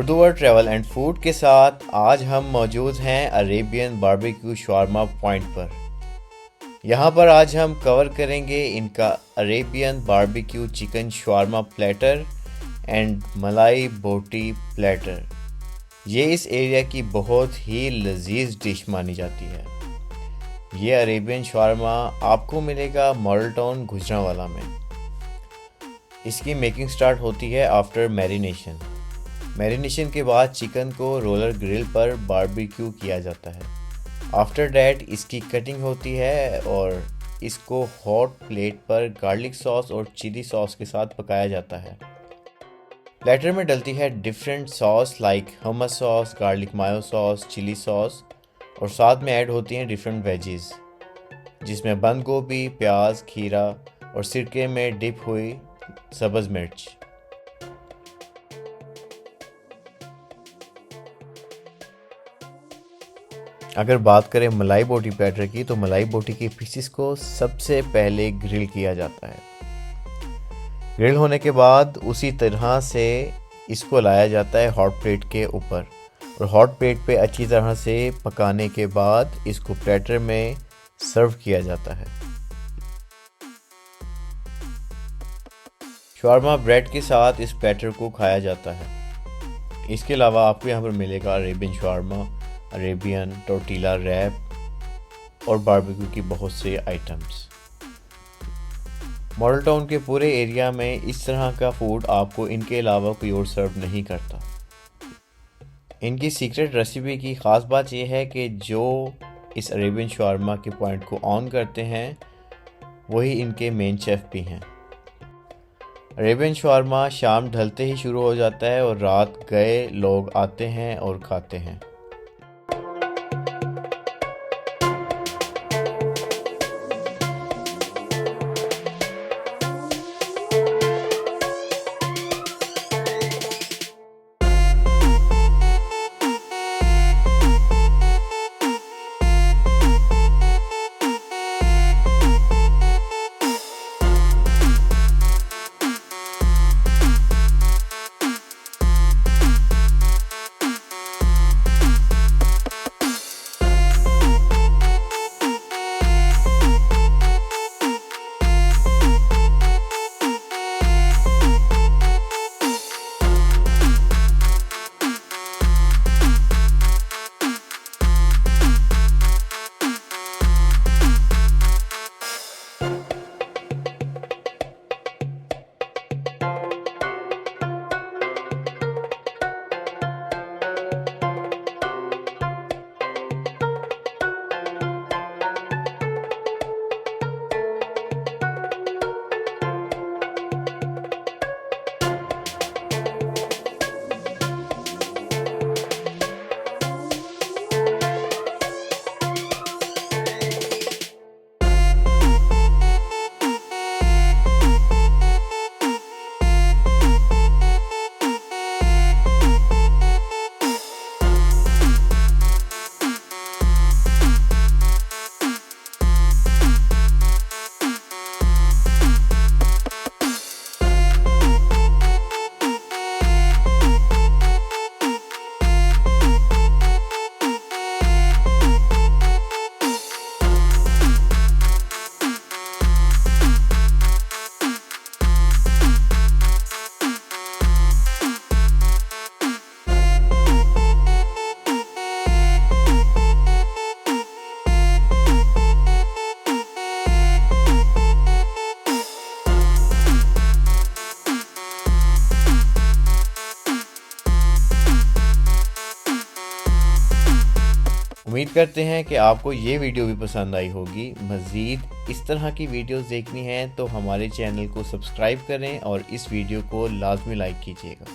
Urdu world travel and food के साथ आज हम मौजूद हैं अरेबियन बारबेक्यू शवारमा पॉइंट पर। यहाँ पर आज हम कवर करेंगे इनका Arabian barbecue chicken shawarma platter and मलाई बोटी प्लेटर। ये इस एरिया की बहुत ही लजीज डिश मानी जाती है। ये अरेबियन शवारमा आपको मिलेगा मॉडल टाउन गुजरांवाला में। इसकी मेकिंग स्टार्ट होती है आफ्टर मैरिनेशन। मैरिनेशन के बाद चिकन को रोलर ग्रिल पर बारबेक्यू किया जाता है। आफ्टर डैट इसकी कटिंग होती है और इसको हॉट प्लेट पर गार्लिक सॉस और चिली सॉस के साथ पकाया जाता है। प्लेटर में डलती है डिफरेंट सॉस लाइक हमस सॉस, गार्लिक मायो सॉस, चिली सॉस और साथ में ऐड होती हैं डिफरेंट वेजीज जिसमें बंद गोभी, प्याज, खीरा और सिरके में डिप हुई सब्ज़ मिर्च। अगर बात करें मलाई बोटी प्लेटर की तो मलाई बोटी के पीसेस को सबसे पहले ग्रिल किया जाता है। ग्रिल होने के बाद उसी तरह से इसको लाया जाता है हॉट प्लेट के ऊपर और हॉट प्लेट पे अच्छी तरह से पकाने के बाद इसको प्लेटर में सर्व किया जाता है। शवारमा ब्रेड के साथ इस प्लेटर को खाया जाता है। इसके अलावा आपको यहाँ पर मिलेगा Arabian shawarma, Arabian tortilla rap और बारबेक्यू की बहुत से आइटम्स। मॉडल टाउन के पूरे एरिया में इस तरह का फूड आपको इनके अलावा कोई और सर्व नहीं करता। इनकी सीक्रेट रेसिपी की ख़ास बात यह है कि जो इस अरेबियन शवारमा के पॉइंट को ऑन करते हैं वही इनके मेन शेफ़ भी हैं। अरेबियन शवारमा शाम ढलते ही शुरू हो जाता है और रात गए लोग आते हैं और खाते हैं। उम्मीद करते हैं कि आपको ये वीडियो भी पसंद आई होगी। मज़ीद इस तरह की वीडियोस देखनी है तो हमारे चैनल को सब्सक्राइब करें और इस वीडियो को लाजमी लाइक कीजिएगा।